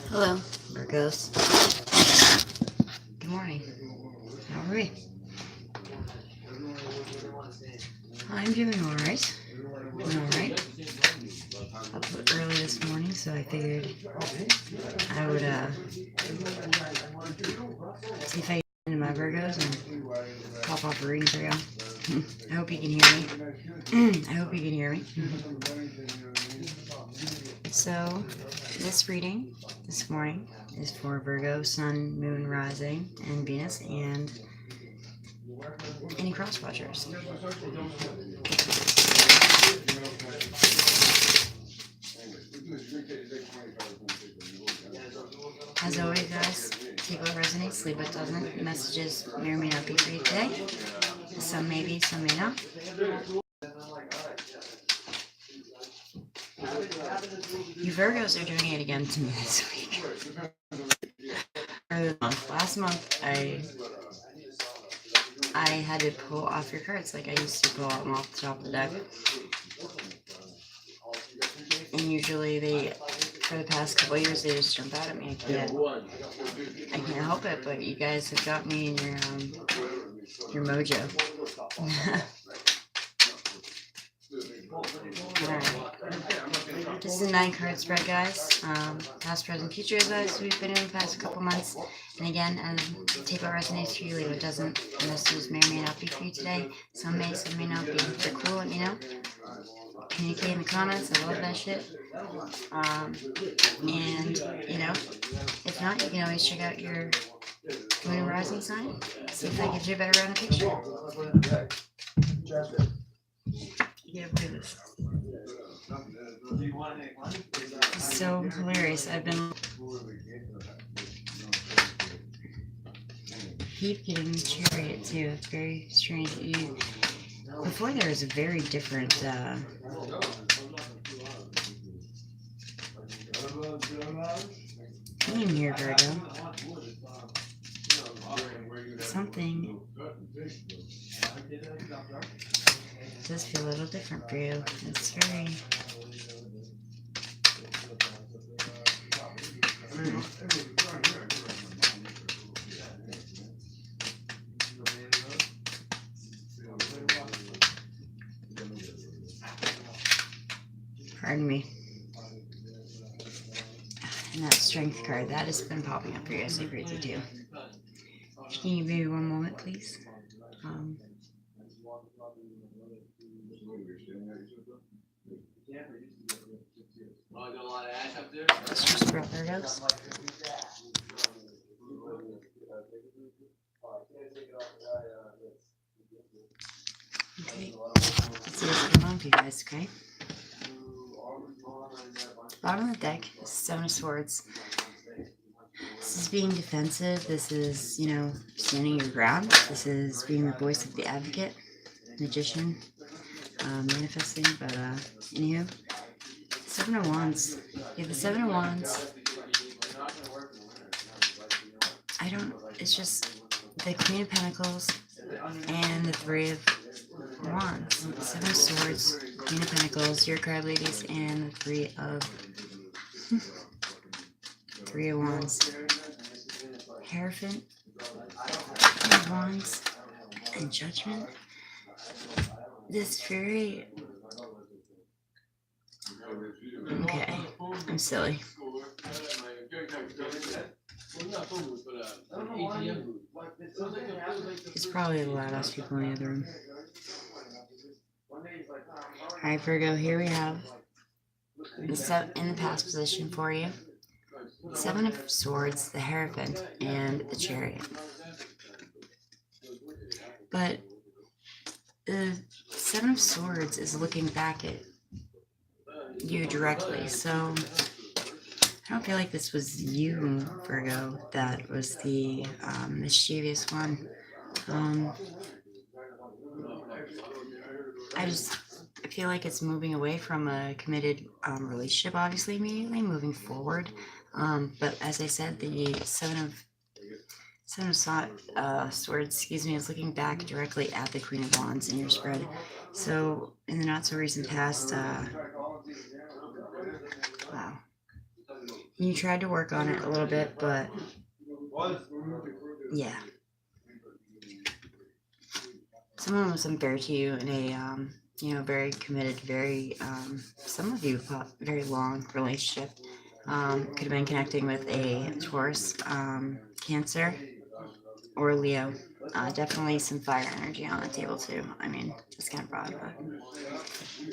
Hello, Virgos. Good morning. How are we? I'm doing alright. Doing alright. Up early this morning, so I figured I would see if I get into my Virgos and pop off a reading for you. I hope you can hear me. I hope you can hear me. So, this reading this morning is for Virgo, Sun, Moon, Rising, and Venus, and any cross watchers. As always, guys, take what resonates, leave what doesn't. Messages may or may not be for you today. Some may be, some may not. You Virgos are doing it again to me this week. Last month, I had to pull off your cards like I used to pull them off the top of the deck. And usually for the past couple of years, they just jump out at me. I can't help it, but you guys have got me in your mojo. Alright. This is a 9-card spread, guys. Past, present, future advice we've been in the past couple months. And again, take what resonates for you, leave what doesn't. The messages may or may not be for you today. Some may not be. If they're cool, let me know. Communicate in the comments. I love that shit. And, if not, you can always check out your moon and rising sign. See if that gives you a better round of picture. Yeah, look at this. It's so hilarious. I've been keep getting the chariot too. It's very strange. Before there was a very different theme here, Virgo. Something does feel a little different for you. It's very pardon me. And that strength card, that has been popping up for you as I read you too. Can you give me one moment, please? It's just for Virgos. Okay. Let's see what's going on for you guys, okay? Bottom of the deck is 7 of Swords. This is being defensive. This is, standing your ground. This is being the voice of the advocate, magician, manifesting. But, anywho, 7 of Wands. You have the 7 of Wands. It's just the Queen of Pentacles and the 3 of Wands. 7 of Swords, Queen of Pentacles, your card, ladies, and the 3 of Wands. Hierophant, Queen of Wands, and Judgment. This very... Okay, I'm silly. There's probably a lot less people in the other room. Alright, Virgo, here we have in the past position for you. 7 of Swords, the Hierophant, and the Chariot. But the 7 of Swords is looking back at you directly, so I don't feel like this was you, Virgo, that was the mischievous one. I feel like it's moving away from a committed relationship, obviously, immediately, moving forward. But as I said, the 7 Seven of Swords, excuse me, is looking back directly at the Queen of Wands in your spread. So, in the not so recent past, wow. You tried to work on it a little bit, but yeah. Someone was unfair to you in a, very committed, very, some of you thought very long relationship. Could have been connecting with a Taurus, Cancer, or Leo. Definitely some fire energy on the table too. I mean, it's kind of broad, but.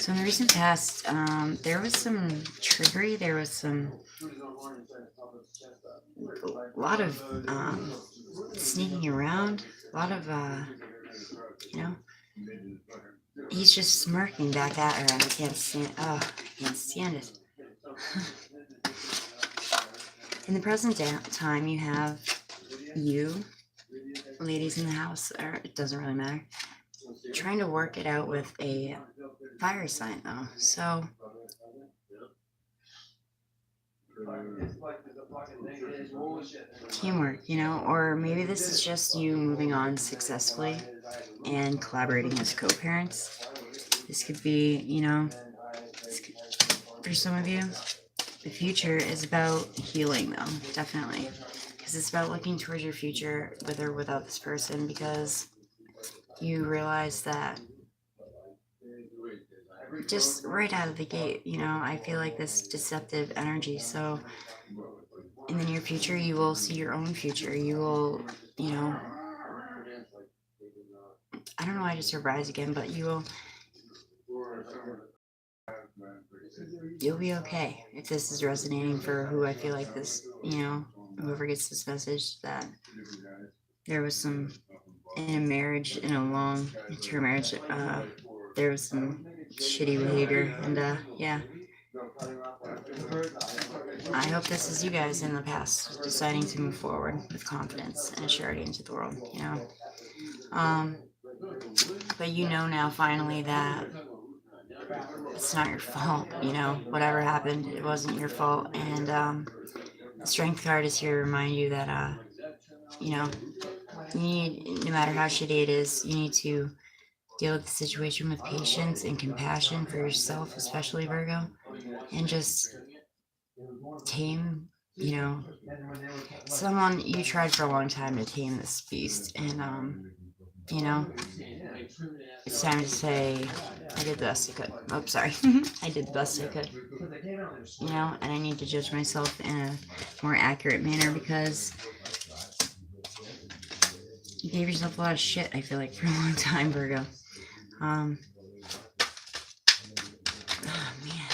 So in the recent past, there was some trickery. There was a lot of sneaking around. A lot of, he's just smirking back at her, and I can't stand it. In the present time, you have you, ladies in the house, or it doesn't really matter, trying to work it out with a fire sign, though. So, teamwork, or maybe this is just you moving on successfully and collaborating as co-parents. This could be, for some of you, the future is about healing, though, definitely. Because it's about looking towards your future with or without this person, because you realize that just right out of the gate, I feel like this deceptive energy. So in the near future, you will see your own future. You will, I don't know why I just heard rise again, but you'll be okay. If this is resonating for who I feel like this, whoever gets this message, that there was some, in a marriage, in a long-term marriage, there was some shitty behavior, and yeah. I hope this is you guys in the past deciding to move forward with confidence and surety into the world, But now finally that it's not your fault, whatever happened, it wasn't your fault. And the Strength card is here to remind you that, you need, no matter how shitty it is, you need to deal with the situation with patience and compassion for yourself, especially Virgo, and just tame, someone you tried for a long time to tame this beast. And, it's time to say, I did the best I could. Oh, sorry. I did the best I could. And I need to judge myself in a more accurate manner, because you gave yourself a lot of shit, I feel like, for a long time, Virgo. Oh, man.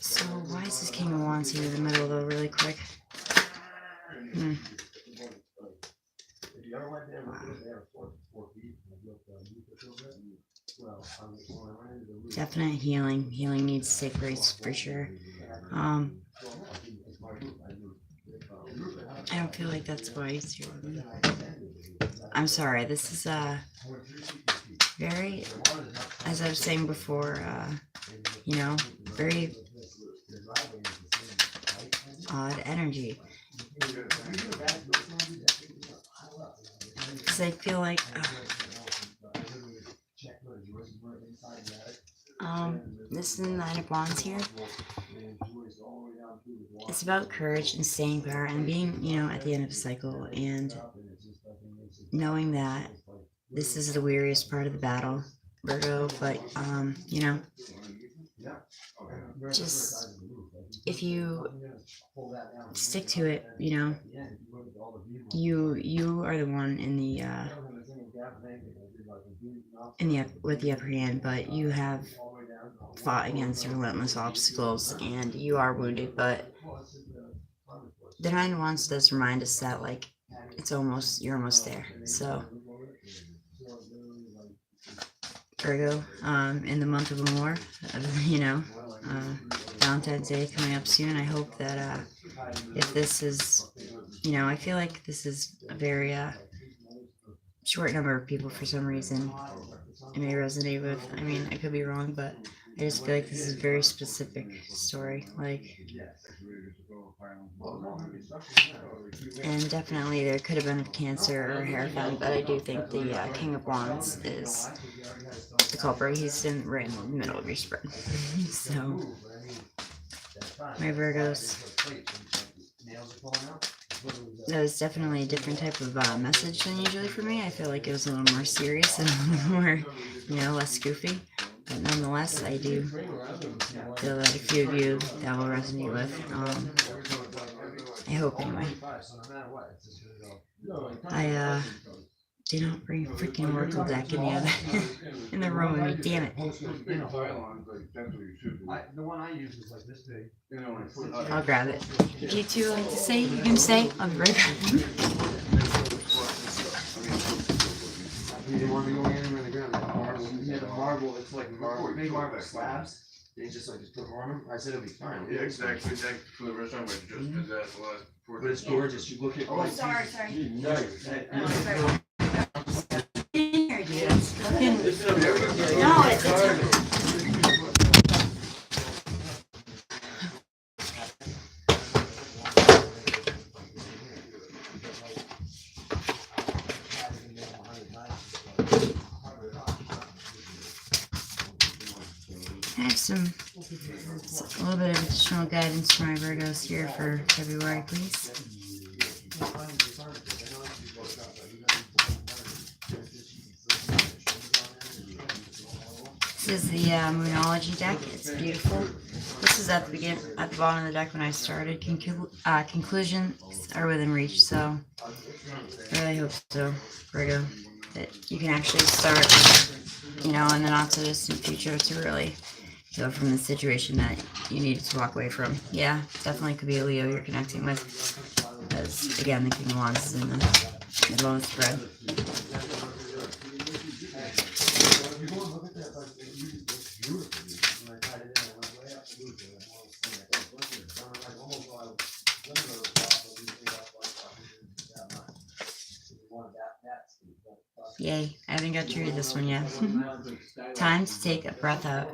So, why is this King of Wands here in the middle, though, really quick? Definite healing. Healing needs to take place for sure. I don't feel like that's why he's here. I'm sorry. This is very, as I was saying before, very odd energy. Because I feel like this is the Nine of Wands here. It's about courage and staying power and being, at the end of a cycle, and knowing that this is the weariest part of the battle, Virgo. But just if you stick to it, you are the one with the upper hand. But you have fought against relentless obstacles, and you are wounded. But the Nine of Wands does remind us that, like, you're almost there. So, Virgo, in the month of Amour, Valentine's Day coming up soon. I hope that if this is, I feel like this is a very short number of people for some reason it may resonate with. I mean, I could be wrong, but I just feel like this is a very specific story. Like, and definitely there could have been a Cancer or a Hierophant, but I do think the King of Wands is the culprit. He's right in the middle of your spread. So, my Virgos, that was definitely a different type of message than usually for me. I feel like it was a little more serious and a little more, less goofy. But nonetheless, I do feel that a few of you that will resonate with. I hope anyway. I do not bring a freaking Oracle deck in the other in the room with me. Damn it. I'll grab it. If you two like to say, you can say. I'll be right back. Marble, it's like big marble slabs. They just put on them. I said it'll be fine. Yeah, exactly. For the restaurant, but just did that the last 4 But it's gorgeous. You look at. Oh, sorry. No, it's I have a little bit of additional guidance for my Virgos here for February, please. This is the Moonology deck. It's beautiful. This is at the bottom of the deck when I started. Conclusions are within reach, so I really hope so, Virgo, that you can actually start, in the not so distant future to really go from the situation that you needed to walk away from. Yeah, definitely could be a Leo you're connecting with, because again, the King of Wands is in the middle of the spread. Yay, I haven't got to read this one yet. Time to take a breath out.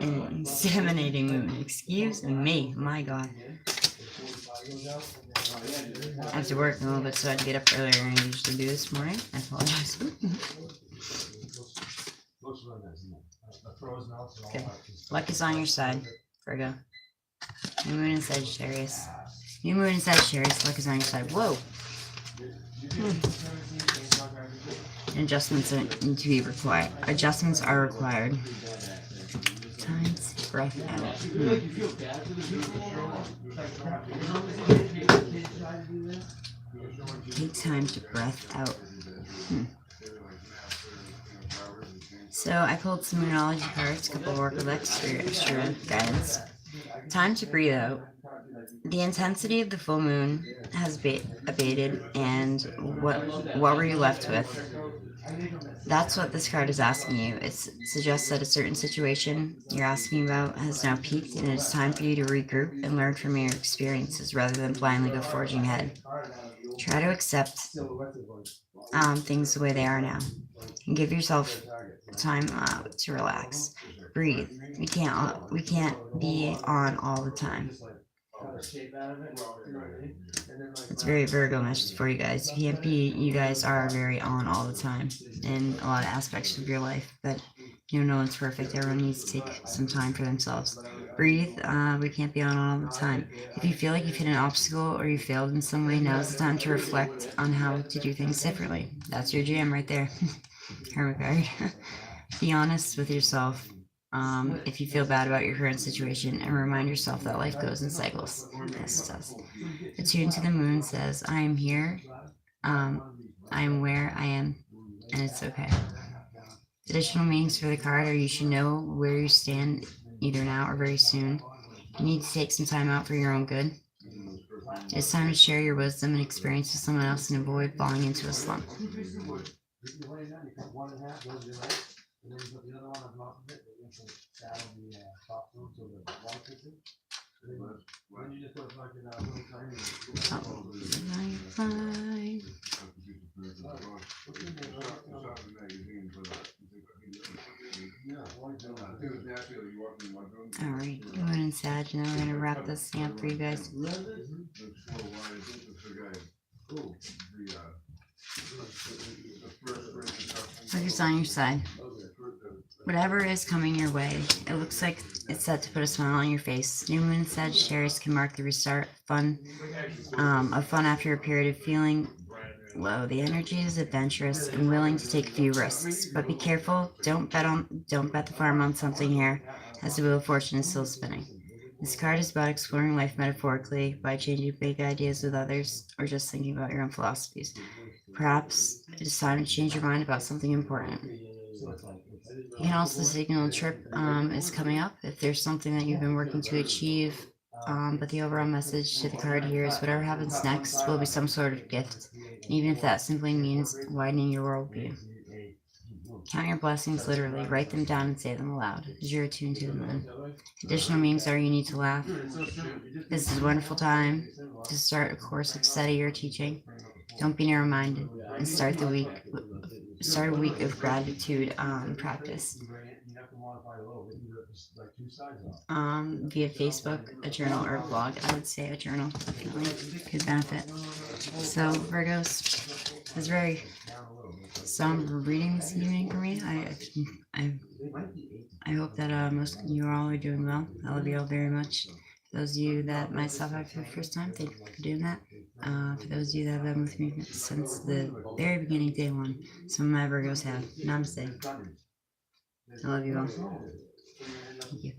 Disseminating moon. Excuse me, my God. I have to work a little bit, so I had to get up earlier than I usually do this morning. I apologize. Okay. Luck is on your side, Virgo. New moon in Sagittarius. New moon in Sagittarius. Luck is on your side. Whoa. Adjustments need to be required. Adjustments are required. Time to breath out. Take time to breath out. So I pulled some Moonology cards, a couple of Oracle decks for your extra guidance. Time to breathe out. The intensity of the full moon has abated, and what were you left with? That's what this card is asking you. It suggests that a certain situation you're asking about has now peaked, and it's time for you to regroup and learn from your experiences rather than blindly go forging ahead. Try to accept things the way they are now, and give yourself time to relax. Breathe. We can't be on all the time. It's very Virgo message for you guys. You guys are very on all the time in a lot of aspects of your life, but no one's perfect. Everyone needs to take some time for themselves. Breathe. We can't be on all the time. If you feel like you've hit an obstacle or you failed in some way, now's the time to reflect on how to do things differently. That's your jam right there. Hermit card. Be honest with yourself. If you feel bad about your current situation, and remind yourself that life goes in cycles. Yes, it does. Attune to the moon says, I am here, I am where I am, and it's okay. Additional meanings for the card are you should know where you stand either now or very soon. You need to take some time out for your own good. It's time to share your wisdom and experience with someone else and avoid falling into a slump. Alright, Moon and Sag, and then we're gonna wrap this thing up for you guys. Focus on your side. Whatever is coming your way, it looks like it's set to put a smile on your face. New Moon and Sagittarius can mark the restart of fun after a period of feeling low. The energy is adventurous and willing to take a few risks, but be careful. Don't bet the farm on something here, as the wheel of fortune is still spinning. This card is about exploring life metaphorically by changing big ideas with others or just thinking about your own philosophies. Perhaps it's time to change your mind about something important. You can also signal a trip is coming up if there's something that you've been working to achieve. But the overall message to the card here is whatever happens next will be some sort of gift, even if that simply means widening your worldview. Count your blessings literally, write them down and say them aloud as you're attuned to the moon. Additional meanings are you need to laugh. This is a wonderful time to start a course of study or teaching. Don't be narrow-minded and start a week of gratitude practice. Via Facebook, a journal, or a blog. I would say a journal definitely could benefit. So Virgos, it was very somber reading this evening for me. I hope that most of you all are doing well. I love you all very much. For those of you that might stop by for the first time, thank you for doing that. For those of you that have been with me since the very beginning, day one, some of my Virgos have. Namaste. I love you all. Thank you.